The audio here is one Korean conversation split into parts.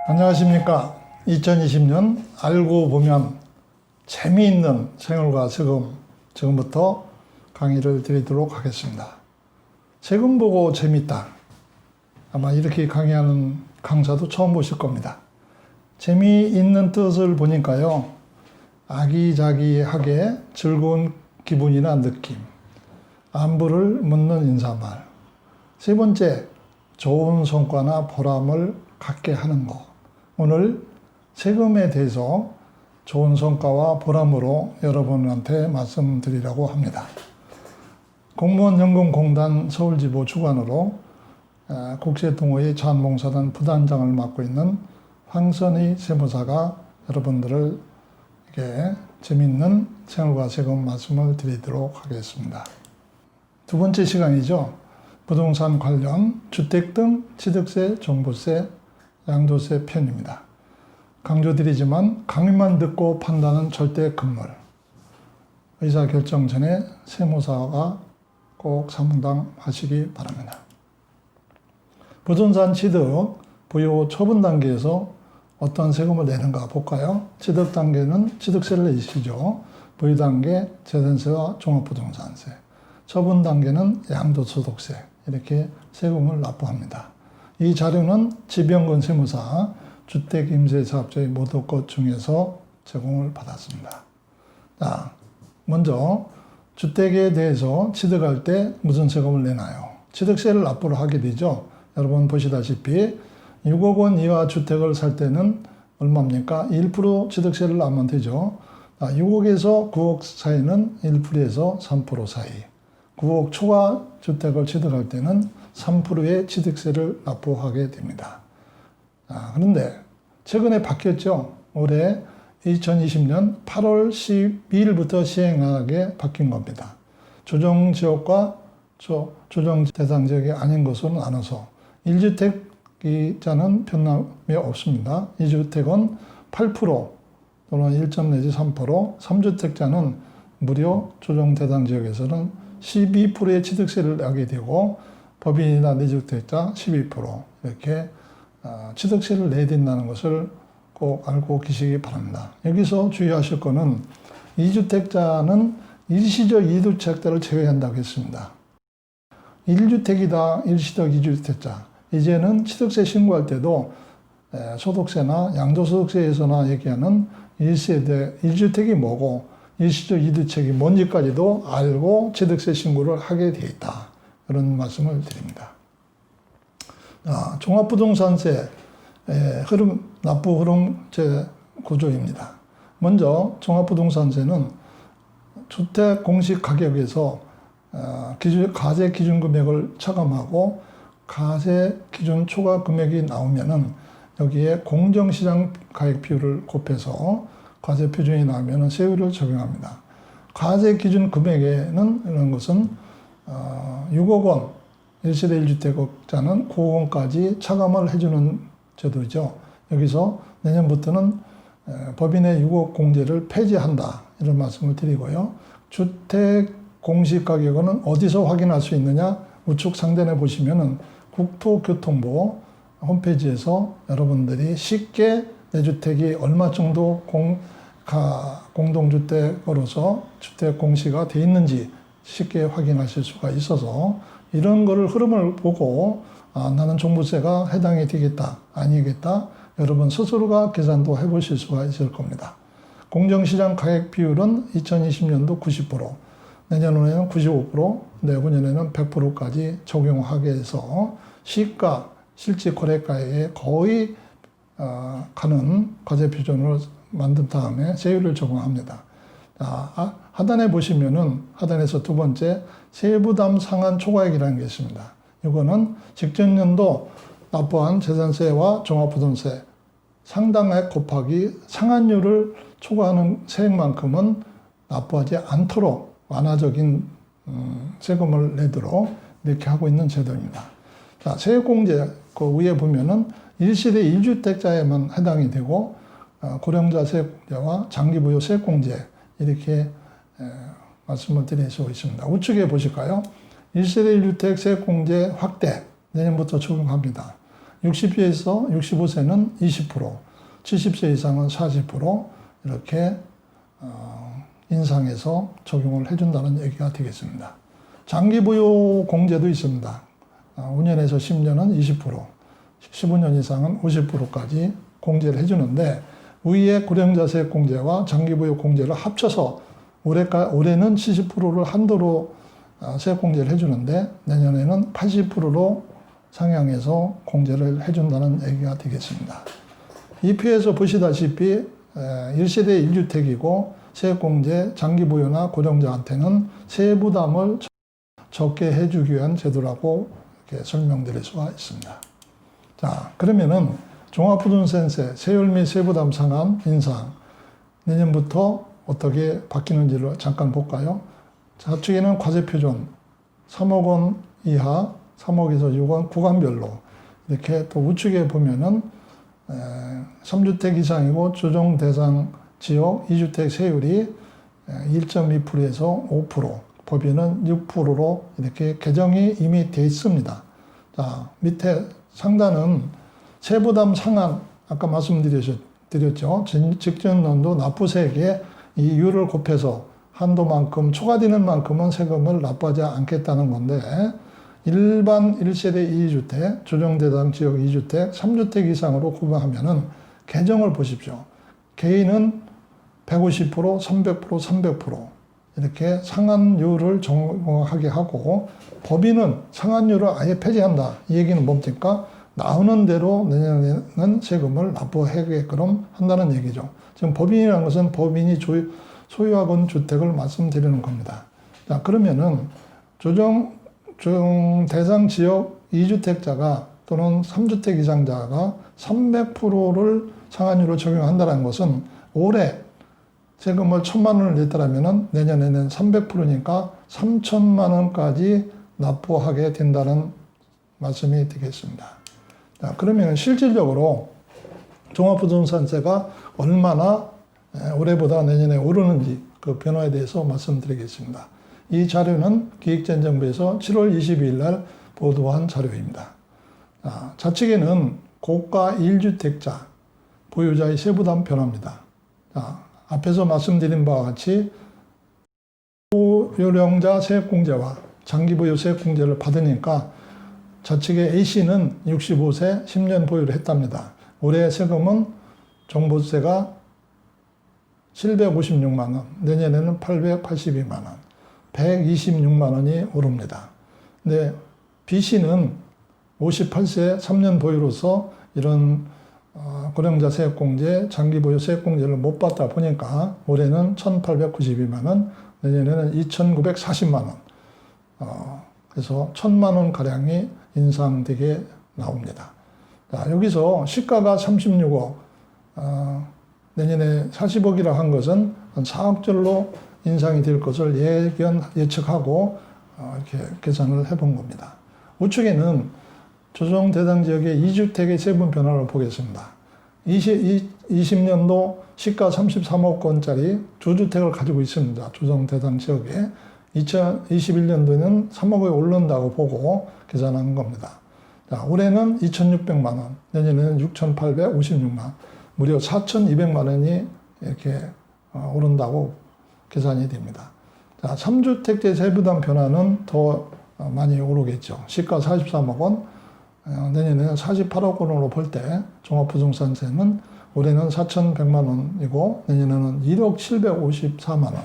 안녕하십니까. 2020년 알고 보면 재미있는 생활과 세금, 지금부터 강의를 드리도록 하겠습니다. 세금 보고 재밌다. 아마 이렇게 강의하는 강사도 처음 보실 겁니다. 재미있는 뜻을 보니까요, 아기자기하게 즐거운 기분이나 느낌, 안부를 묻는 인사말. 세 번째, 좋은 성과나 보람을 갖게 하는 것. 오늘 세금에 대해서 좋은 성과와 보람으로 여러분한테 말씀드리려고 합니다. 공무원연금공단 서울지부 주관으로 국제동호회 자원봉사단 부단장을 맡고 있는 황선희 세무사가 여러분들을 재미있는 생활과 세금 말씀을 드리도록 하겠습니다. 두 번째 시간이죠. 부동산 관련 주택 등 취득세, 종부세, 양도세 편입니다. 강조드리지만 강의만 듣고 판단은 절대 금물. 의사결정 전에 세무사가 꼭 상담하시기 바랍니다. 부동산 취득, 부요 처분 단계에서 어떤 세금을 내는가 볼까요? 취득 단계는 취득세를 내시죠. 부요 단계 재산세와 종합부동산세. 처분 단계는 양도소득세. 이렇게 세금을 납부합니다. 이 자료는 지병근 세무사 주택임대사업자의 모두 것 중에서 제공을 받았습니다. 자, 먼저 주택에 대해서 취득할 때 무슨 세금을 내나요? 취득세를 납부를 하게 되죠. 여러분 보시다시피 6억 원 이하 주택을 살 때는 얼마입니까? 1% 취득세를 내면 되죠. 6억에서 9억 사이는 1%에서 3% 사이. 9억 초과 주택을 취득할 때는 3%의 취득세를 납부하게 됩니다. 그런데 최근에 바뀌었죠. 올해 2020년 8월 12일부터 시행하게 바뀐 겁니다. 조정지역과 조정 대상 지역이 아닌 것으로 나눠서 1주택자는 변함이 없습니다. 2주택은 8% 또는 1점 내지 3%, 3주택자는 무려 조정 대상 지역에서는 12%의 취득세를 내게 되고 법인이나 내주택자 12% 이렇게 취득세를 내야 된다는 것을 꼭 알고 계시기 바랍니다. 여기서 주의하실 거는 2주택자는 일시적 2주택자를 제외한다고 했습니다. 1주택이다, 일시적 2주택자. 이제는 취득세 신고할 때도 소득세나 양도소득세에서나 얘기하는 1세대 1주택이 뭐고 일시적 2주택이 뭔지까지도 알고 취득세 신고를 하게 되어 있다. 그런 말씀을 드립니다. 종합부동산세 납부 흐름제 구조입니다. 먼저 종합부동산세는 주택 공시 가격에서 가세 기준 금액을 차감하고 가세 기준 초과 금액이 나오면은 여기에 공정시장 가액 비율을 곱해서 과세 표준이 나오면 세율을 적용합니다. 과세 기준 금액에는 이런 것은 6억 원, 1세대 1주택자는 9억 원까지 차감을 해주는 제도죠. 여기서 내년부터는 법인의 6억 공제를 폐지한다. 이런 말씀을 드리고요. 주택 공시가격은 어디서 확인할 수 있느냐? 우측 상단에 보시면은 국토교통부 홈페이지에서 여러분들이 쉽게 내 주택이 얼마 정도 공동주택으로서 주택 공시가 되어 있는지 쉽게 확인하실 수가 있어서 이런 거를 흐름을 보고 나는 종부세가 해당이 되겠다, 아니겠다 여러분 스스로가 계산도 해보실 수가 있을 겁니다. 공정시장 가액 비율은 2020년도 90%, 내년에는 95%, 내후년에는 100%까지 적용하게 해서 시가, 실질 거래가액에 거의 가는 과세 표준을 만든 다음에 세율을 적용합니다. 하단에 보시면은 하단에서 두 번째 세부담 상한 초과액이라는 게 있습니다. 이거는 직전 연도 납부한 재산세와 종합부동산세 상당액 곱하기 상한율을 초과하는 세액만큼은 납부하지 않도록 완화적인 세금을 내도록 이렇게 하고 있는 제도입니다. 자, 세액공제 그 위에 보면은 1세대 1주택자에만 해당이 되고 고령자 세액공제와 장기부여 세액공제 이렇게 말씀을 드릴 수 있습니다. 우측에 보실까요? 1세대 1주택 세액공제 확대 내년부터 적용합니다. 60세에서 65세는 20%, 70세 이상은 40% 이렇게 인상해서 적용을 해준다는 얘기가 되겠습니다. 장기 부여 공제도 있습니다. 5년에서 10년은 20%, 15년 이상은 50%까지 공제를 해주는데 위의 고령자 세액 공제와 장기 부여 공제를 합쳐서 올해는 70%를 한도로 세액 공제를 해주는데 내년에는 80%로 상향해서 공제를 해준다는 얘기가 되겠습니다. 이 표에서 보시다시피 1세대 1주택이고 세액 공제, 장기 부여나 고령자한테는 세부 부담을 적게 해주기 위한 제도라고 이렇게 설명드릴 수가 있습니다. 자, 그러면은 종합부동산세 세율 및 세부담 상한 인상 내년부터 어떻게 바뀌는지를 잠깐 볼까요? 좌측에는 과세 표준 3억 원 이하, 3억에서 6억 구간별로 이렇게 또 우측에 보면은 3주택 이상이고 조정 대상 지역 2주택 세율이 1.2%에서 5%, 법인은 6%로 이렇게 개정이 이미 되어 있습니다. 자, 밑에 상단은 세부담 상한, 아까 말씀드렸죠. 직전년도 납부세액에 이 이율을 곱해서 한도만큼 초과되는 만큼은 세금을 납부하지 않겠다는 건데 일반 1세대 2주택, 조정대상 지역 2주택, 3주택 이상으로 구매하면은 개정을 보십시오. 개인은 150%, 300%, 300% 이렇게 상한율을 적용하게 하고 법인은 상한율을 아예 폐지한다. 이 얘기는 뭡니까? 나오는 대로 내년에는 세금을 납부하게끔 한다는 얘기죠. 지금 법인이라는 것은 법인이 소유하고 있는 주택을 말씀드리는 겁니다. 자, 그러면은 조정 대상 지역 2주택자가 또는 3주택 이상자가 300%를 상한율로 적용한다는 것은 올해 세금을 1,000만 원을 냈더라면 내년에는 300%니까 3,000만 원까지 납부하게 된다는 말씀이 되겠습니다. 자, 그러면 실질적으로 종합부동산세가 얼마나 올해보다 내년에 오르는지 그 변화에 대해서 말씀드리겠습니다. 이 자료는 기획재정부에서 7월 22일 날 보도한 자료입니다. 좌측에는 고가 1주택자 보유자의 세부담 변화입니다. 앞에서 말씀드린 바와 같이 고령자 세액공제와 장기부여 세액공제를 받으니까 좌측에 A씨는 65세 10년 보유를 했답니다. 올해 세금은 종부세가 756만 원, 내년에는 882만 원, 126만 원이 오릅니다. 근데 B씨는 58세 3년 보유로서 이런 고령자 세액공제, 장기보유 세액공제를 못 받다 보니까 올해는 1,892만 원, 내년에는 2,940만 원. 그래서 1,000만 원 가량이 인상되게 나옵니다. 자, 여기서 시가가 36억, 내년에 40억이라 한 것은 한 4억절로 인상이 될 것을 예측하고 이렇게 계산을 해본 겁니다. 우측에는 조정 대상 지역의 2주택의 세분 변화를 보겠습니다. 20년도 시가 33억 원짜리 주주택을 가지고 있습니다. 조정 대상 지역에 2021년도에는 3억에 오른다고 보고 계산한 겁니다. 자, 올해는 2,600만 원, 내년에는 6,856만 원, 무려 4,200만 원이 이렇게 오른다고 계산이 됩니다. 자, 3주택제 세부담 변화는 더 많이 오르겠죠. 시가 43억 원, 내년에는 48억 원으로 볼 때 종합부동산세는 올해는 4,100만 원이고 내년에는 1억 754만 원,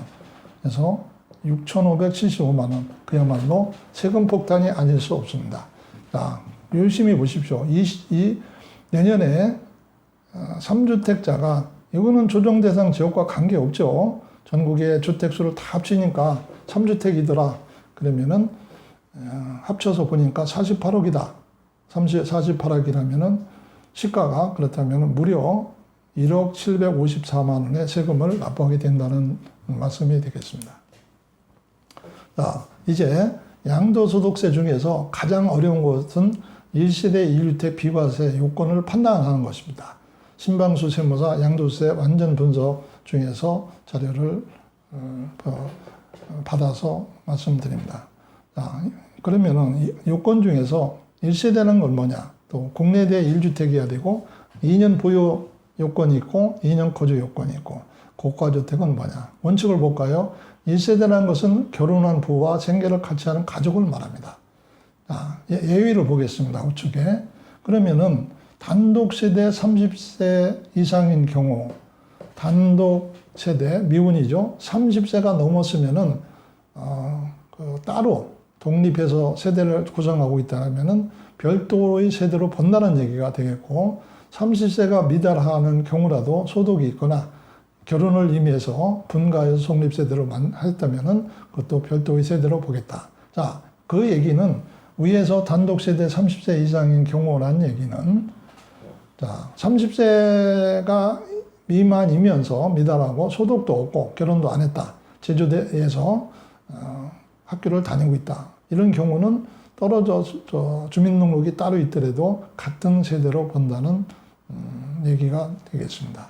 그래서 6,575만 원, 그야말로 세금 폭탄이 아닐 수 없습니다. 자, 열심히 보십시오. 내년에 3주택자가 이거는 조정 대상 지역과 관계없죠. 전국의 주택수를 다 합치니까 3주택이더라. 그러면은 합쳐서 보니까 48억이다. 48억이라면은 시가가 그렇다면 무려 1억 754만 원의 세금을 납부하게 된다는 말씀이 되겠습니다. 자, 이제 양도소득세 중에서 가장 어려운 것은 1세대 2주택 비과세 요건을 판단하는 것입니다. 신방수 세무사 양도세 완전 분석 중에서 자료를 받아서 말씀드립니다. 자, 그러면은 요건 중에서 1세대는 건 뭐냐? 또 국내대 1주택이어야 되고 2년 보유 요건이 있고 2년 거주 요건이 있고 고가주택은 뭐냐? 원칙을 볼까요? 1세대라는 것은 결혼한 부부와 생계를 같이 하는 가족을 말합니다. 자, 예외를 보겠습니다. 우측에. 그러면은 단독세대 30세 이상인 경우 단독세대 미혼이죠. 30세가 넘었으면은 따로 독립해서 세대를 구성하고 있다면은 별도의 세대로 본다는 얘기가 되겠고 30세가 미달하는 경우라도 소득이 있거나 결혼을 의미해서 분가해서 독립세대로 했다면은 그것도 별도의 세대로 보겠다. 자, 그 얘기는 위에서 단독세대 30세 이상인 경우라는 얘기는 자, 30세가 미만이면서 미달하고 소득도 없고 결혼도 안 했다. 제주도에서 학교를 다니고 있다. 이런 경우는 떨어져 주민등록이 따로 있더라도 같은 세대로 본다는 얘기가 되겠습니다.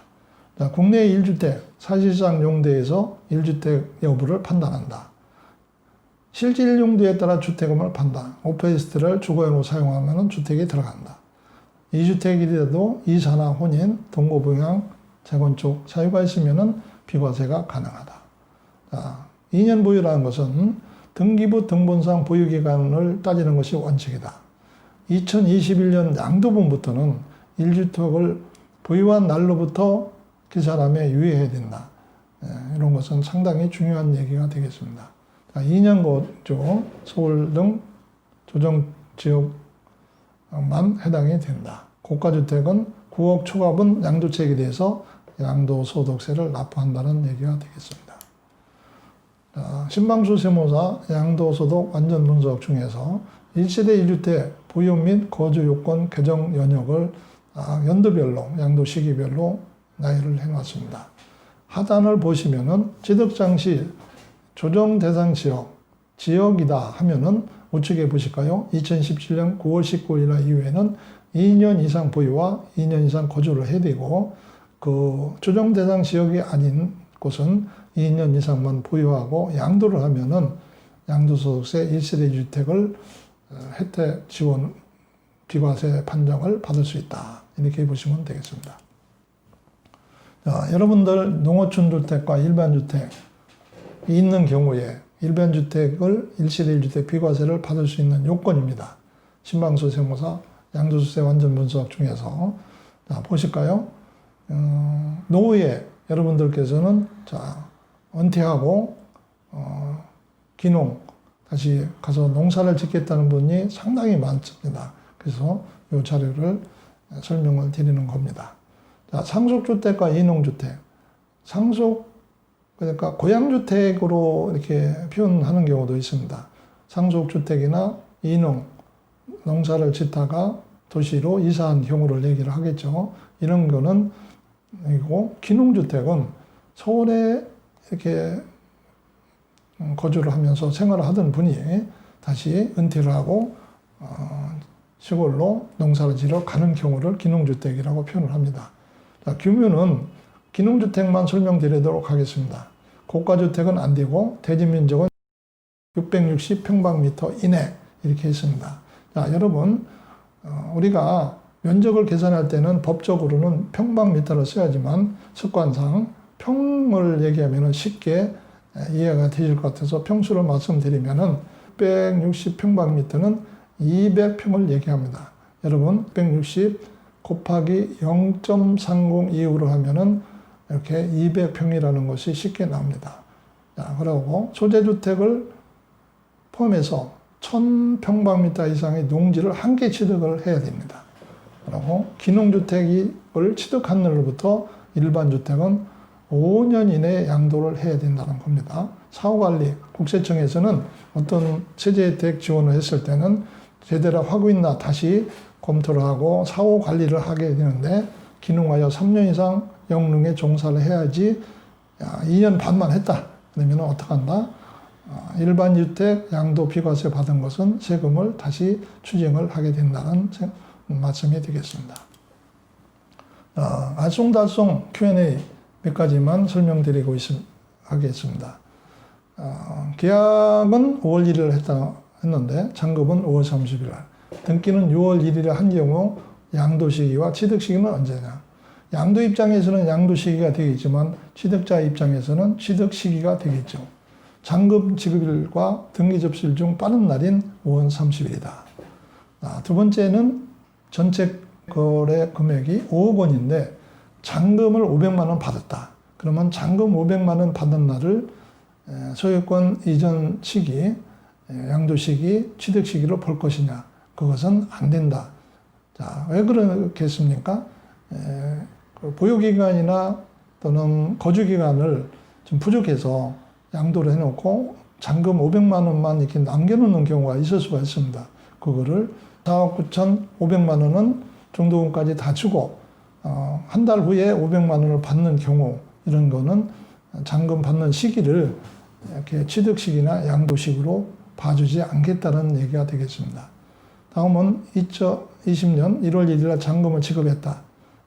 자, 국내 1주택 사실상 용도에서 1주택 여부를 판단한다. 실질 용도에 따라 주택금을 판다. 오피스텔을 주거용으로 사용하면 주택이 들어간다. 2주택이라도 이사나 혼인, 동거부양, 재건축 사유가 있으면 비과세가 가능하다. 자, 2년 보유라는 것은 등기부 등본상 보유기간을 따지는 것이 원칙이다. 2021년 양도분부터는 1주택을 보유한 날로부터 그 사람에 유예해야 된다. 이런 것은 상당히 중요한 얘기가 되겠습니다. 자, 2년 거주, 서울 등 조정지역만 해당이 된다. 고가주택은 9억 초과분 양도세액에 대해서 양도소득세를 납부한다는 얘기가 되겠습니다. 자, 신방수 세무사 양도소득 완전 분석 중에서 1세대 1주택 보유 및 거주 요건 개정 연역을 연도별로 양도 시기별로 나열을 해놨습니다. 하단을 보시면은 취득장시 조정 대상 지역이다 하면은 우측에 보실까요? 2017년 9월 19일 이후에는 2년 이상 보유와 2년 이상 거주를 해야 되고 그 조정 대상 지역이 아닌 곳은 2년 이상만 보유하고 양도를 하면은 양도소득세 1세대 주택을 혜택 지원 비과세 판정을 받을 수 있다. 이렇게 보시면 되겠습니다. 자, 여러분들 농어촌 주택과 일반 주택이 있는 경우에 일반 주택을 1세대 1주택 비과세를 받을 수 있는 요건입니다. 신방수 세무사 양도소득세 완전 분석 중에서 자, 보실까요? 노후에 여러분들께서는 자, 은퇴하고 귀농 다시 가서 농사를 짓겠다는 분이 상당히 많습니다. 그래서 이 자료를 설명을 드리는 겁니다. 자, 상속주택과 이농주택. 상속, 그러니까 고향주택으로 이렇게 표현하는 경우도 있습니다. 상속주택이나 이농, 농사를 짓다가 도시로 이사한 경우를 얘기를 하겠죠. 이런 거는, 이고, 귀농주택은 서울에 이렇게 거주를 하면서 생활을 하던 분이 다시 은퇴를 하고, 시골로 농사를 지러 가는 경우를 귀농주택이라고 표현을 합니다. 자, 규모는 기농주택만 설명드리도록 하겠습니다. 고가주택은 안 되고 대지면적은 660평방미터 이내 이렇게 있습니다. 자, 여러분 우리가 면적을 계산할 때는 법적으로는 평방미터를 써야지만 습관상 평을 얘기하면 쉽게 이해가 되실 것 같아서 평수를 말씀드리면은 660평방미터는 200평을 얘기합니다. 여러분 160 곱하기 0.302으로 하면은 이렇게 200평이라는 것이 쉽게 나옵니다. 자, 그리고 소재주택을 포함해서 1000평방미터 이상의 농지를 한 개 취득을 해야 됩니다. 그리고 기농주택을 취득한 날로부터 일반 주택은 5년 이내에 양도를 해야 된다는 겁니다. 사후관리, 국세청에서는 어떤 세제혜택 지원을 했을 때는 제대로 하고 있나 다시 검토를 하고 사후 관리를 하게 되는데 기농하여 3년 이상 영농에 종사를 해야지 2년 반만 했다. 그러면 어떡한다? 일반 주택 양도 비과세 받은 것은 세금을 다시 추징을 하게 된다는 말씀이 되겠습니다. 알쏭달쏭 Q&A 몇 가지만 설명드리고 하겠습니다. 계약은 5월 1일 했는데 잔급은 5월 30일 날. 등기는 6월 1일에 한 경우 양도 시기와 취득 시기는 언제냐. 양도 입장에서는 양도 시기가 되겠지만 취득자 입장에서는 취득 시기가 되겠죠. 잔금 지급일과 등기 접수일 중 빠른 날인 5월 30일이다. 두 번째는 전체 거래 금액이 5억 원인데 잔금을 500만 원 받았다. 그러면 잔금 500만 원 받은 날을 소유권 이전 시기, 양도 시기, 취득 시기로 볼 것이냐. 그것은 안 된다. 자, 왜 그렇겠습니까? 보유기간이나 또는 거주기간을 좀 부족해서 양도를 해놓고 잔금 500만 원만 이렇게 남겨놓는 경우가 있을 수가 있습니다. 그거를 4억 9,500만 원은 중도금까지 다 주고 한 달 후에 500만 원을 받는 경우 이런 거는 잔금 받는 시기를 이렇게 취득식이나 양도식으로 봐주지 않겠다는 얘기가 되겠습니다. 다음은 2020년 1월 1일 날 잔금을 지급했다.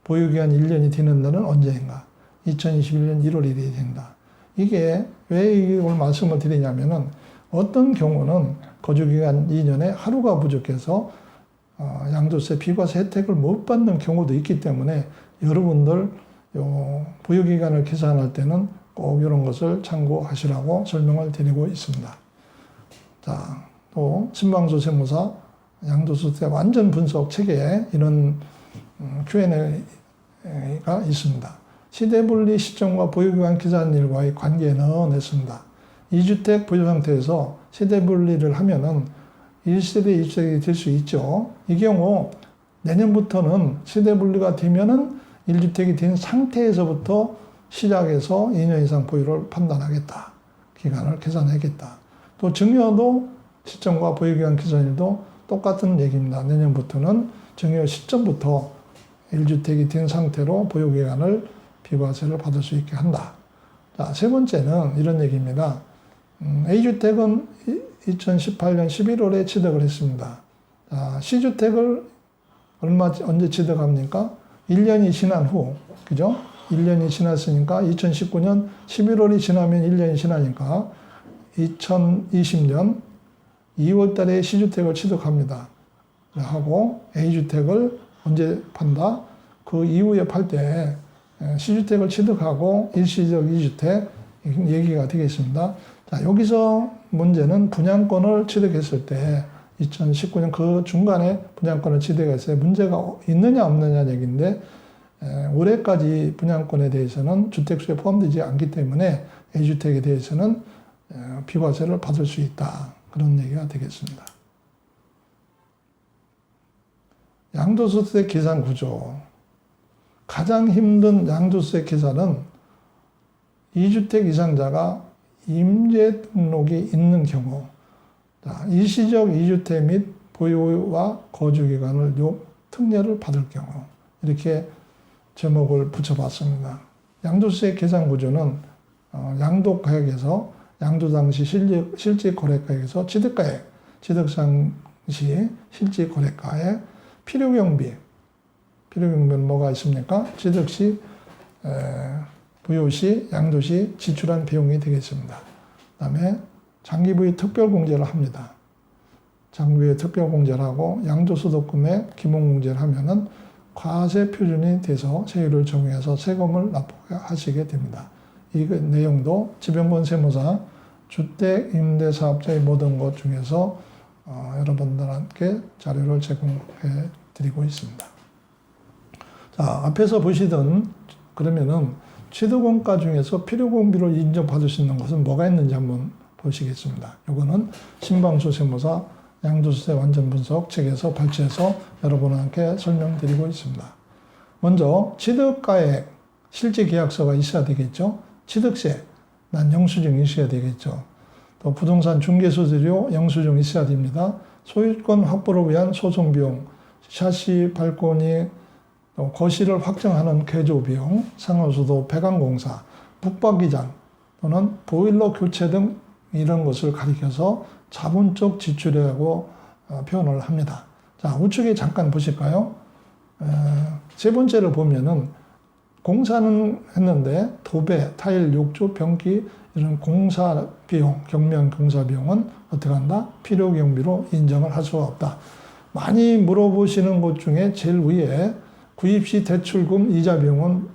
보유기간 1년이 되는 날은 언제인가? 2021년 1월 1일이 된다. 이게 왜 이걸 말씀을 드리냐면은 어떤 경우는 거주기간 2년에 하루가 부족해서 양도세 비과세 혜택을 못 받는 경우도 있기 때문에 여러분들 보유기간을 계산할 때는 꼭 이런 것을 참고하시라고 설명을 드리고 있습니다. 자, 또 신방소 세무사 양도소득세 완전 분석 체계에 이런 Q&A가 있습니다. 시대분리 시점과 보유기간 계산일과의 관계는 냈습니다. 2주택 보유 상태에서 시대분리를 하면은 1세대, 2세대 될 수 있죠. 이 경우 내년부터는 시대분리가 되면은 1주택이 된 상태에서부터 시작해서 2년 이상 보유를 판단하겠다. 기간을 계산하겠다. 또 증여도 시점과 보유기간 계산일도 똑같은 얘기입니다. 내년부터는 증여 시점부터 1주택이 된 상태로 보유기간을 비과세를 받을 수 있게 한다. 자, 세 번째는 이런 얘기입니다. A주택은 2018년 11월에 취득을 했습니다. 자, C주택을 언제 취득합니까? 1년이 지난 후, 그죠? 1년이 지났으니까 2019년 11월이 지나면 1년이 지나니까 2020년 2월 달에 C주택을 취득합니다. 하고 A주택을 언제 판다? 그 이후에 팔 때 C주택을 취득하고 일시적 2주택 얘기가 되겠습니다. 자, 여기서 문제는 분양권을 취득했을 때 2019년 그 중간에 분양권을 취득했을 때 문제가 있느냐 없느냐 얘기인데 올해까지 분양권에 대해서는 주택수에 포함되지 않기 때문에 A주택에 대해서는 비과세를 받을 수 있다. 그런 얘기가 되겠습니다. 양도소득세 계산 구조. 가장 힘든 양도세 계산은 2주택 이상자가 임대 등록이 있는 경우, 일시적 2주택 및 보유와 거주기간을 특례를 받을 경우, 이렇게 제목을 붙여봤습니다. 양도세 계산 구조는 양도가액에서 양도 당시 실질 거래가액에서 취득가액, 취득 당시 실질 거래가액, 필요경비는 뭐가 있습니까? 취득 시, 부요 시, 양도 시 지출한 비용이 되겠습니다. 그 다음에 장기부의 특별공제를 합니다. 장기부의 특별공제를 하고 양도소득금액 기본공제를 하면은 과세 표준이 돼서 세율을 정해서 세금을 납부하시게 됩니다. 이 내용도 지병권 세무사 주택 임대사업자의 모든 것 중에서 여러분들께 자료를 제공해 드리고 있습니다. 자, 앞에서 보시던 그러면은 취득원가 중에서 필요공비로 인정받을 수 있는 것은 뭐가 있는지 한번 보시겠습니다. 이거는 신방소 세무사 양도세 완전 분석 책에서 발췌해서 여러분께 설명드리고 있습니다. 먼저 취득가액 실제 계약서가 있어야 되겠죠. 취득세 난 영수증이 있어야 되겠죠. 또 부동산 중개수수료 영수증이 있어야 됩니다. 소유권 확보를 위한 소송비용, 샤시 발코니, 또 거실을 확정하는 개조비용, 상하수도 배관공사, 북박이장 또는 보일러 교체 등 이런 것을 가리켜서 자본적 지출이라고 표현을 합니다. 자, 우측에 잠깐 보실까요? 세 번째를 보면은 공사는 했는데 도배, 타일, 욕조, 변기 이런 공사 비용, 격면 공사 비용은 어떻게 한다? 필요 경비로 인정을 할 수가 없다. 많이 물어보시는 것 중에 제일 위에 구입 시 대출금 이자 비용은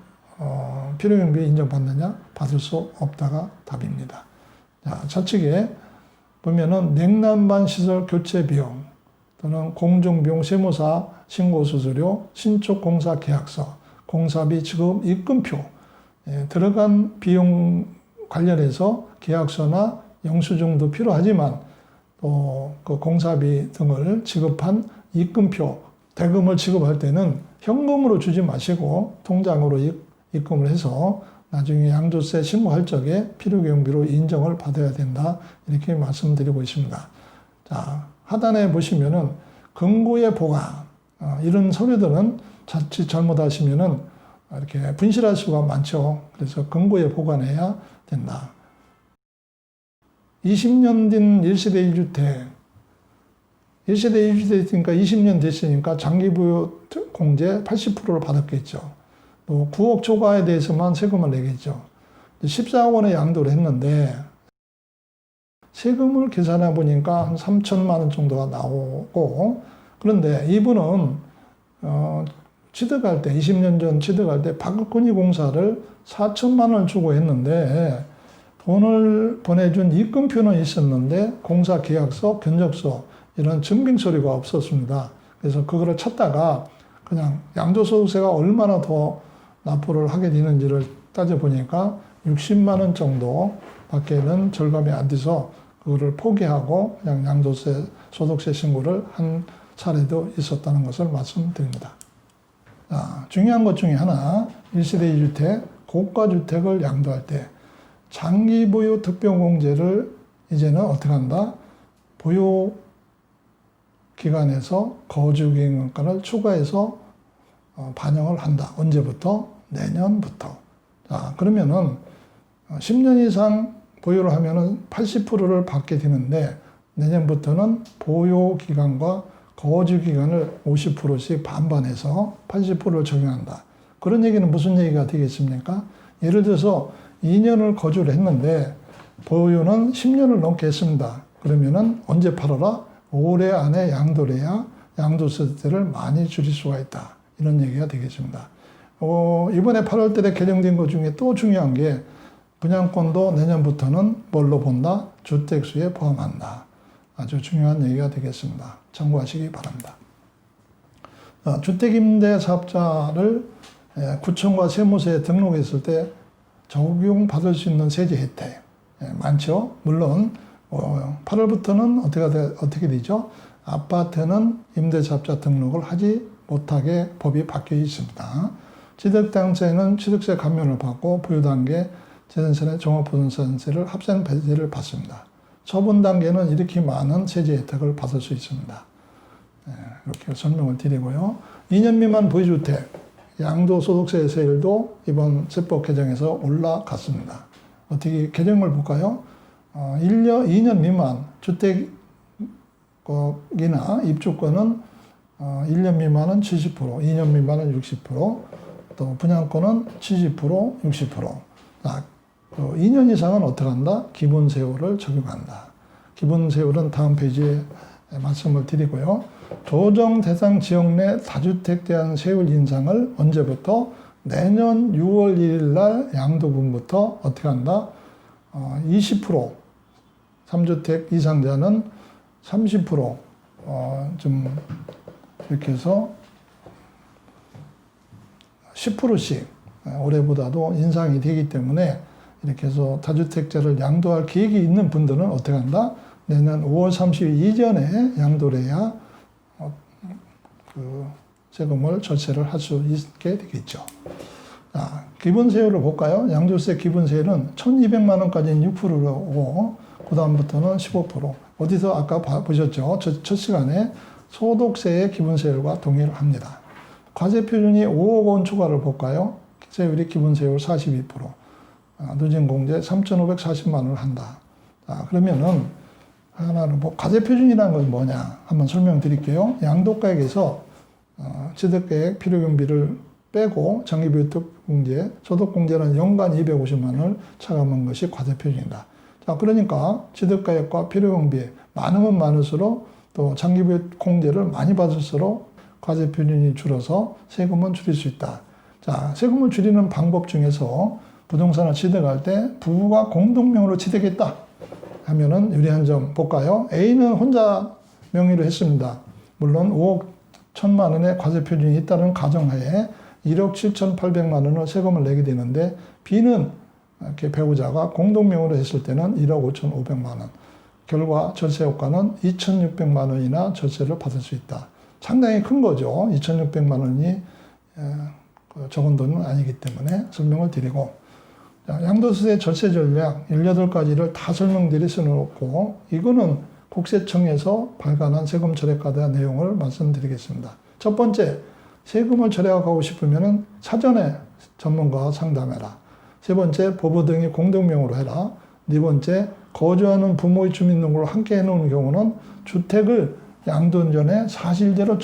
필요경비에 인정받느냐? 받을 수 없다가 답입니다. 자, 좌측에 보면은 냉난방 시설 교체 비용 또는 공중비용 세무사 신고수수료, 신축 공사 계약서, 공사비 지급 입금표, 들어간 비용 관련해서 계약서나 영수증도 필요하지만 또 그 공사비 등을 지급한 입금표, 대금을 지급할 때는 현금으로 주지 마시고 통장으로 입금을 해서 나중에 양도세 신고할 적에 필요경비로 인정을 받아야 된다. 이렇게 말씀드리고 있습니다. 자, 하단에 보시면은 금고의 보관, 이런 서류들은 자칫 잘못하시면은 이렇게 분실할 수가 많죠. 그래서 금고에 보관해야 된다. 20년 된 1세대 1주택, 1세대 1주택이니까 20년 됐으니까 장기부여 공제 80%를 받았겠죠. 또 9억 초과에 대해서만 세금을 내겠죠. 14억 원의 양도를 했는데 세금을 계산해 보니까 한 3천만 원 정도가 나오고, 그런데 이분은 취득할 때 20년 전 취득할 때 박근혜 공사를 4천만 원을 주고 했는데 돈을 보내준 입금표는 있었는데 공사 계약서, 견적서 이런 증빙 서류가 없었습니다. 그래서 그거를 찾다가 그냥 양도소득세가 얼마나 더 납부를 하게 되는지를 따져보니까 60만 원 정도 밖에는 절감이 안 돼서 그거를 포기하고 그냥 양도세, 소득세 신고를 한 사례도 있었다는 것을 말씀드립니다. 자, 중요한 것 중에 하나, 1세대 2주택, 고가주택을 양도할 때 장기 보유 특별공제를 이제는 어떻게 한다? 보유 기간에서 거주기간을 추가해서 반영을 한다. 언제부터? 내년부터. 자, 그러면은 10년 이상 보유를 하면은 80%를 받게 되는데 내년부터는 보유 기간과 거주 기간을 50%씩 반반해서 80%를 적용한다. 그런 얘기는 무슨 얘기가 되겠습니까? 예를 들어서 2년을 거주를 했는데 보유는 10년을 넘게 했습니다. 그러면은 언제 팔아라? 올해 안에 양도를 해야 양도세를 많이 줄일 수가 있다. 이런 얘기가 되겠습니다. 이번에 8월 달에 개정된 것 중에 또 중요한 게 분양권도 내년부터는 뭘로 본다? 주택수에 포함한다. 아주 중요한 얘기가 되겠습니다. 참고하시기 바랍니다. 주택임대사업자를 구청과 세무서에 등록했을 때 적용받을 수 있는 세제 혜택 많죠. 물론 8월부터는 어떻게 되죠? 아파트는 임대사업자 등록을 하지 못하게 법이 바뀌어 있습니다. 취득당시에는 취득세 감면을 받고 부유단계 재산세 종합부동산세를 합산 배제를 받습니다. 처분 단계는 이렇게 많은 세제 혜택을 받을 수 있습니다. 이렇게 설명을 드리고요. 2년 미만 보유주택 양도소득세 세율도 이번 세법 개정에서 올라갔습니다. 어떻게 개정을 볼까요? 2년 미만 주택이나 입주권은 1년 미만은 70%, 2년 미만은 60%, 또 분양권은 70%, 60%. 2년 이상은 어떻게 한다? 기본세율을 적용한다. 기본세율은 다음 페이지에 말씀을 드리고요. 조정 대상 지역 내 다주택 대한 세율 인상을 언제부터? 내년 6월 1일 날 양도분부터 어떻게 한다? 20%, 3주택 이상자는 30%, 좀 이렇게 해서 10%씩 올해보다도 인상이 되기 때문에 이렇게 해서 다주택자를 양도할 계획이 있는 분들은 어떻게 한다? 내년 5월 30일 이전에 양도를 해야 그 세금을 절세를 할 수 있게 되겠죠. 자, 기본세율을 볼까요? 양도세 기본세율은 1,200만 원까지는 6%고 그 다음부터는 15%. 어디서 아까 보셨죠? 첫 시간에 소득세의 기본세율과 동일을 합니다. 과세표준이 5억 원 초과를 볼까요? 세율이 기본세율 42%. 누진공제 3,540만 원을 한다. 자, 그러면은 하나는 과세표준이라는 건 뭐냐? 한번 설명드릴게요. 양도가액에서 취득계획 필요경비를 빼고 장기부유특공제, 소득공제는 연간 250만 원을 차감한 것이 과세표준이다. 자, 그러니까 취득가액과 필요경비 많으면 많을수록 또 장기부의 공제를 많이 받을수록 과세 표준이 줄어서 세금은 줄일 수 있다. 자, 세금을 줄이는 방법 중에서 부동산을 취득할 때 부부가 공동명의로 취득했다 하면은 유리한 점 볼까요? A는 혼자 명의로 했습니다. 물론 5억 1천만 원의 과세 표준이 있다는 가정하에 1억 7,800만 원을 세금을 내게 되는데 B는 이렇게 배우자가 공동명의로 했을 때는 1억 5,500만 원. 결과 절세 효과는 2,600만 원이나 절세를 받을 수 있다. 상당히 큰 거죠. 2,600만 원이 적은 돈은 아니기 때문에 설명을 드리고, 양도세 절세 전략 18가지를 다 설명드릴 수는 없고, 이거는 국세청에서 발간한 세금 절약에 대한 내용을 말씀드리겠습니다. 첫 번째, 세금을 절약하고 싶으면 사전에 전문가와 상담해라. 세 번째, 부부 등이 공동명의로 해라. 네 번째, 거주하는 부모의 주민등록을 함께 해놓은 경우는 주택을 양도 전에 사실대로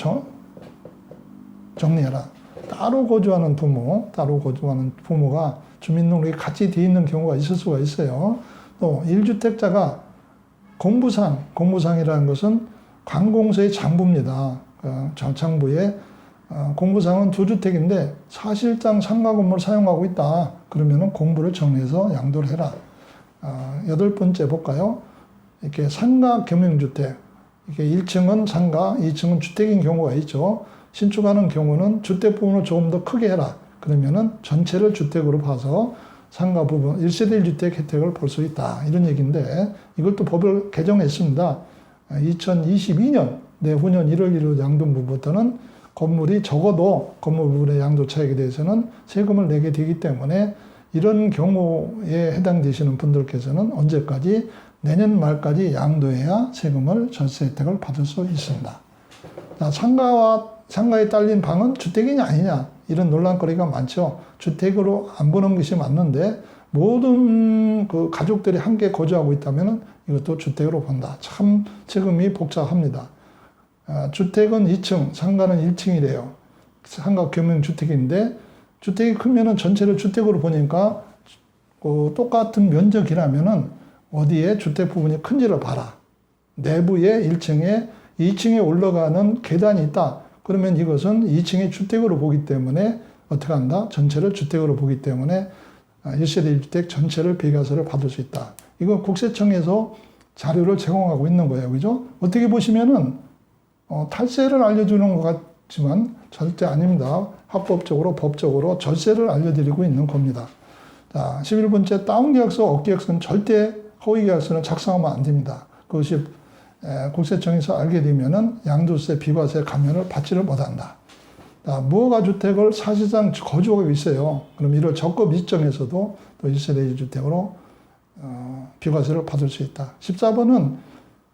정리해라. 따로 거주하는 부모가 주민등록이 같이 돼 있는 경우가 있을 수가 있어요. 또 1주택자가 공부상이라는 것은 관공서의 장부입니다. 장부에 공부상은 2주택인데 사실상 상가 건물을 사용하고 있다. 그러면은 공부를 정리해서 양도를 해라. 8번째 볼까요? 이렇게 상가 겸용주택. 이게 1층은 상가, 2층은 주택인 경우가 있죠. 신축하는 경우는 주택 부분을 조금 더 크게 해라. 그러면은 전체를 주택으로 봐서 상가 부분 1세대 1주택 혜택을 볼 수 있다. 이런 얘기인데 이걸 또 법을 개정했습니다. 2022년 내후년 1월 1일 양도부부터는 건물이 적어도 건물 부분의 양도 차익에 대해서는 세금을 내게 되기 때문에 이런 경우에 해당되시는 분들께서는 언제까지 내년 말까지 양도해야 세금을 절세 혜택을 받을 수 있습니다. 자, 상가에 딸린 방은 주택이냐 아니냐 이런 논란거리가 많죠. 주택으로 안 보는 것이 맞는데 모든 그 가족들이 함께 거주하고 있다면 이것도 주택으로 본다. 참 세금이 복잡합니다. 주택은 2층, 상가는 1층이래요. 상가 겸용주택인데 주택이 크면은 전체를 주택으로 보니까 똑같은 면적이라면은 어디에 주택 부분이 큰지를 봐라. 내부에 1층에 2층에 올라가는 계단이 있다. 그러면 이것은 2층의 주택으로 보기 때문에 어떻게 한다? 전체를 주택으로 보기 때문에 1세대 1주택 전체를 비과세를 받을 수 있다. 이거 국세청에서 자료를 제공하고 있는 거예요. 그죠? 어떻게 보시면은 탈세를 알려주는 것 같지만 절대 아닙니다. 합법적으로 법적으로 절세를 알려드리고 있는 겁니다. 자, 11번째 다운계약서, 업계약서는 절대 허위계약서는 작성하면 안 됩니다. 그것이 국세청에서 알게 되면은 양도세, 비과세 감면을 받지를 못한다. 자, 무허가 주택을 사실상 거주하고 있어요. 그럼 이를 적급 이점에서도 또 1세대 1주택으로 비과세를 받을 수 있다. 14번은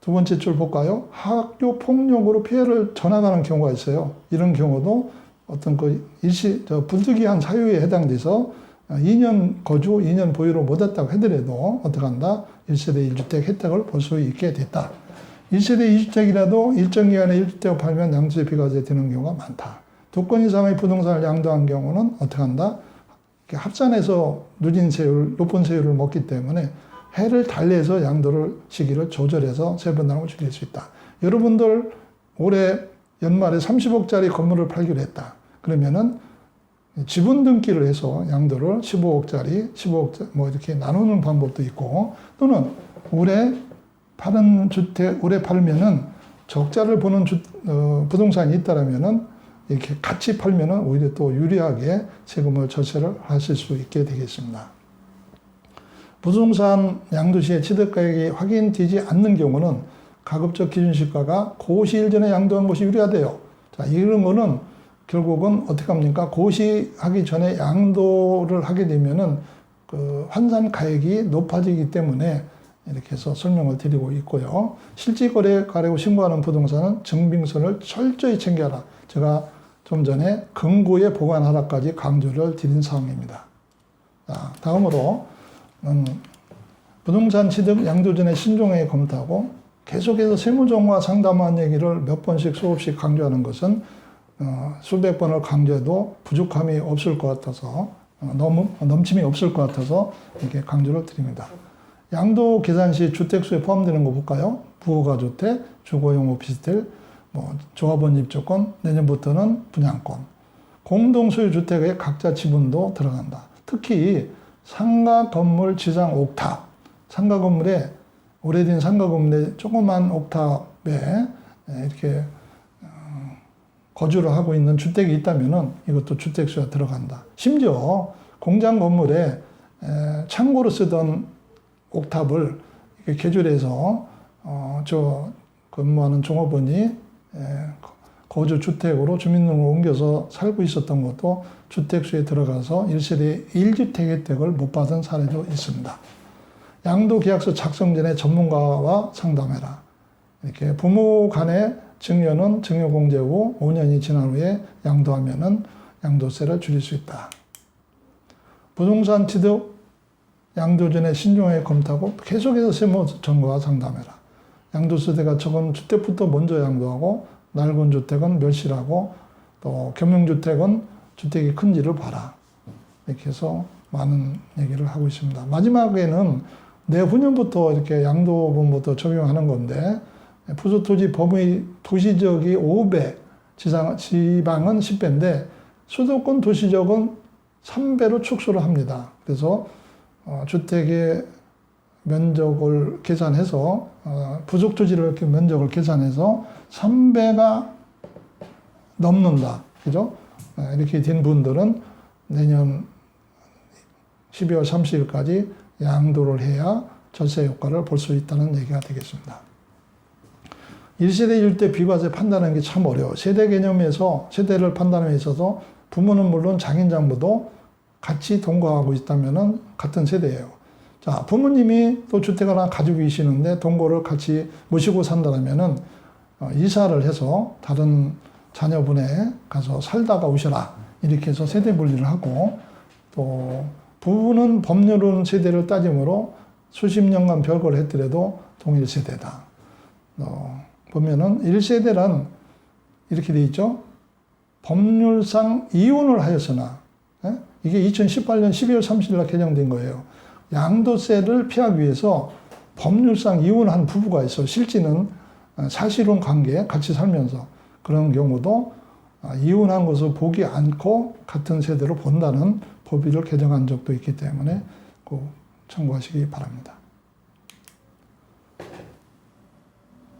두 번째 줄 볼까요? 학교 폭력으로 피해를 전환하는 경우가 있어요. 이런 경우도 어떤 부득이한 사유에 해당돼서 2년 거주, 2년 보유를 못했다고 하더라도 어떻게 한다? 1세대 1주택 혜택을 볼 수 있게 됐다. 1세대 2주택이라도 일정 기간에 1주택을 팔면 양도세 비과세 되는 경우가 많다. 두 건 이상의 부동산을 양도한 경우는 어떻게 한다? 합산해서 높은 세율을 먹기 때문에 해를 달리해서 양도를 시기를 조절해서 세분담을 줄일 수 있다. 여러분들 올해 연말에 30억짜리 건물을 팔기로 했다. 그러면은 지분 등기를 해서 양도를 15억짜리, 15억 뭐 이렇게 나누는 방법도 있고 또는 올해 팔면은 적자를 보는 부동산이 있다라면은 이렇게 같이 팔면은 오히려 또 유리하게 세금을 절세를 하실 수 있게 되겠습니다. 부동산 양도시의 취득가액이 확인되지 않는 경우는 가급적 기준시가가 고시일 전에 양도한 것이 유리하대요. 자, 이런 거는 결국은 어떻게 합니까? 고시하기 전에 양도를 하게 되면은 그 환산 가액이 높아지기 때문에 이렇게 해서 설명을 드리고 있고요. 실질거래 가려고 신고하는 부동산은 증빙서를 철저히 챙겨라. 제가 좀 전에 금고에 보관하라까지 강조를 드린 사항입니다. 자, 다음으로 부동산 취득 양도 전에 신중하게 검토하고 계속해서 세무정과 상담한 얘기를 몇 번씩 수없이 강조하는 것은 수백 번을 강조해도 부족함이 없을 것 같아서 너무 넘침이 없을 것 같아서 이렇게 강조를 드립니다. 양도 계산 시 주택수에 포함되는 거 볼까요? 부가주택, 주거용 오피스텔, 조합원 입주권, 내년부터는 분양권. 공동소유 주택의 각자 지분도 들어간다. 특히 상가 건물 지상 옥탑, 상가 건물에 오래된 상가 건물에 조그만 옥탑에 이렇게 거주를 하고 있는 주택이 있다면은 이것도 주택수에 들어간다. 심지어 공장 건물에 창고로 쓰던 옥탑을 개조해서 근무하는 종업원이 거주 주택으로 주민등록을 옮겨서 살고 있었던 것도 주택수에 들어가서 1세대 1주택 혜택을 못 받은 사례도 있습니다. 양도계약서 작성 전에 전문가와 상담해라. 이렇게 부모 간의 증여는 증여공제 후 5년이 지난 후에 양도하면은 양도세를 줄일 수 있다. 부동산 취득 양도 전에 신중하게 검토하고 계속해서 세무전문가와 상담해라. 양도세대가 적은 주택부터 먼저 양도하고 낡은 주택은 멸실하고 또 겸용주택은 주택이 큰지를 봐라. 이렇게 해서 많은 얘기를 하고 있습니다. 마지막에는 내후년부터 이렇게 양도분부터 적용하는 건데 부속토지 범위 도시적이 5배, 지방은 10배인데 수도권 도시적은 3배로 축소를 합니다. 그래서 주택의 면적을 계산해서 부속토지를 이렇게 면적을 계산해서 3배가 넘는다. 그죠? 이렇게 된 분들은 내년 12월 30일까지 양도를 해야 절세 효과를 볼 수 있다는 얘기가 되겠습니다. 1세대 1대 비과세 판단하는 게 참 어려워. 세대 개념에서 세대를 판단함에 있어서 부모는 물론 장인장부도 같이 동거하고 있다면 같은 세대예요. 자, 부모님이 또 주택을 하나 가지고 계시는데 동거를 같이 모시고 산다면은 이사를 해서 다른 자녀분에 가서 살다가 오셔라. 이렇게 해서 세대 분리를 하고 또 부부는 법률은 세대를 따지므로 수십 년간 별거를 했더라도 동일 세대다. 보면은 1세대란 이렇게 돼 있죠. 법률상 이혼을 하였으나 이게 2018년 12월 30일 날 개정된 거예요. 양도세를 피하기 위해서 법률상 이혼한 부부가 있어. 실제는 사실혼 관계 같이 살면서 그런 경우도 이혼한 것을 보기 않고 같은 세대로 본다는 법의를 개정한 적도 있기 때문에 꼭 참고하시기 바랍니다.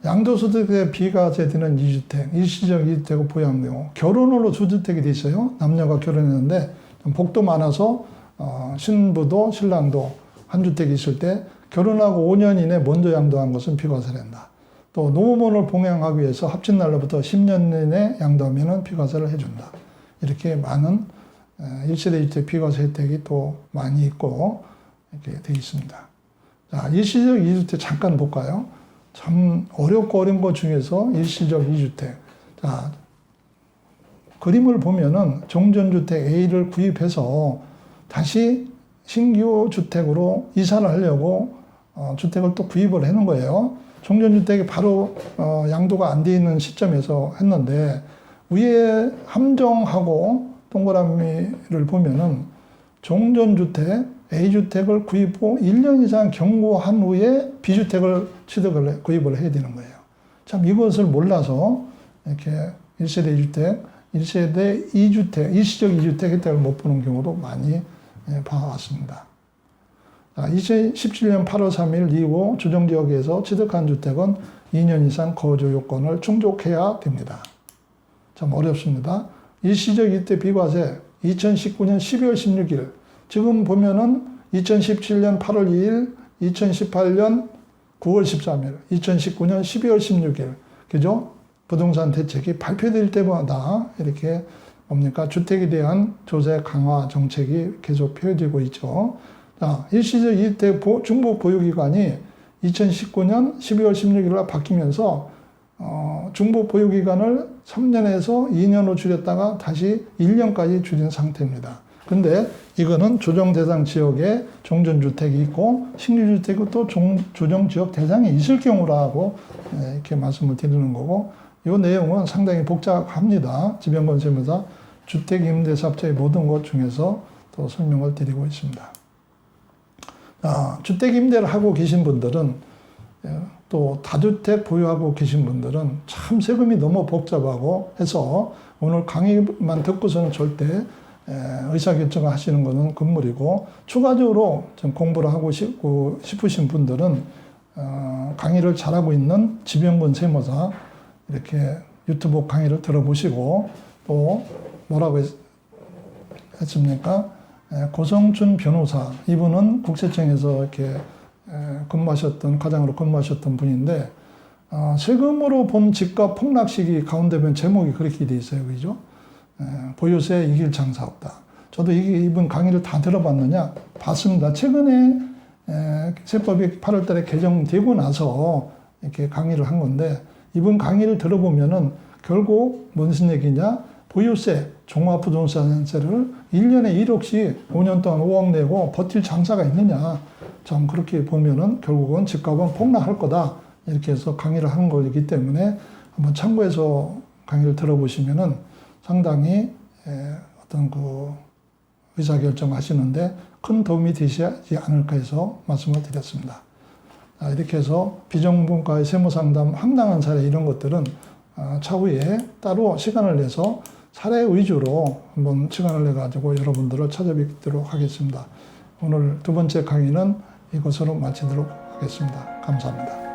양도소득세 비과세되는 2주택, 일시적 2주택을 보유한 경우 결혼으로 2주택이 돼 있어요. 남녀가 결혼했는데 복도 많아서 신부도 신랑도 한 주택이 있을 때 결혼하고 5년 이내 먼저 양도한 것은 비과세된다. 또 노무원을 봉양하기 위해서 합친 날로부터 10년 이내 양도하면 비과세를 해준다. 이렇게 많은 1세대 1주택 비과세 혜택이 또 많이 있고 이렇게 되어 있습니다. 자, 일시적 2주택 잠깐 볼까요? 참 어렵고 어려운 것 중에서 일시적 2주택. 자, 그림을 보면은 종전주택 A를 구입해서 다시 신규 주택으로 이사를 하려고 주택을 또 구입을 해놓은 거예요. 종전주택이 바로 양도가 안 돼 있는 시점에서 했는데 위에 함정하고 동그라미를 보면은 종전주택 A주택을 구입 후 1년 이상 경고한 후에 B주택을 구입을 해야 되는 거예요. 참 이것을 몰라서 이렇게 1세대 2주택, 1세대 2주택, 일시적 2주택 혜택을 못 보는 경우도 많이 봐왔습니다. 2017년 8월 3일 이후 조정지역에서 취득한 주택은 2년 이상 거주 요건을 충족해야 됩니다. 참 어렵습니다. 일시적 2주택 비과세 2019년 12월 16일 지금 보면은 2017년 8월 2일, 2018년 9월 13일, 2019년 12월 16일, 그죠? 부동산 대책이 발표될 때마다 이렇게 뭡니까? 주택에 대한 조세 강화 정책이 계속 펴지고 있죠. 자, 일시적 2주택 중복 보유기간이 2019년 12월 16일로 바뀌면서 중복 보유기간을 3년에서 2년으로 줄였다가 다시 1년까지 줄인 상태입니다. 근데 이거는 조정 대상 지역에 종전주택이 있고 신규주택이 또 조정 지역 대상이 있을 경우라고 이렇게 말씀을 드리는 거고 이 내용은 상당히 복잡합니다. 지방건설에서 주택임대사업자의 모든 것 중에서 또 설명을 드리고 있습니다. 주택 임대를 하고 계신 분들은 또 다주택 보유하고 계신 분들은 참 세금이 너무 복잡하고 해서 오늘 강의만 듣고서는 절대 의사결정을 하시는 것은 금물이고, 추가적으로 좀 공부를 하고 싶으신 분들은 강의를 잘하고 있는 지병근 세무사 이렇게 유튜브 강의를 들어보시고, 또 뭐라고 했습니까? 고성춘 변호사, 이분은 국세청에서 이렇게 과장으로 근무하셨던 분인데, 세금으로 본 집값 폭락 시기 가운데 본 제목이 그렇게 돼 있어요. 그죠? 보유세 이길 장사 없다. 저도 이분 강의를 다 들어봤느냐? 봤습니다. 최근에 세법이 8월 달에 개정되고 나서 이렇게 강의를 한 건데, 이분 강의를 들어보면은 결국 무슨 얘기냐? 보유세, 종합부동산세를 1년에 1억씩 5년 동안 5억 내고 버틸 장사가 있느냐. 참 그렇게 보면은 결국은 집값은 폭락할 거다. 이렇게 해서 강의를 하는 거기 때문에 한번 참고해서 강의를 들어보시면은 상당히 어떤 그 의사결정 하시는데 큰 도움이 되시지 않을까 해서 말씀을 드렸습니다. 이렇게 해서 비정분과의 세무상담 황당한 사례 이런 것들은 차후에 따로 시간을 내서 사례 위주로 한번 시간을 내가지고 여러분들을 찾아뵙도록 하겠습니다. 오늘 두 번째 강의는 이것으로 마치도록 하겠습니다. 감사합니다.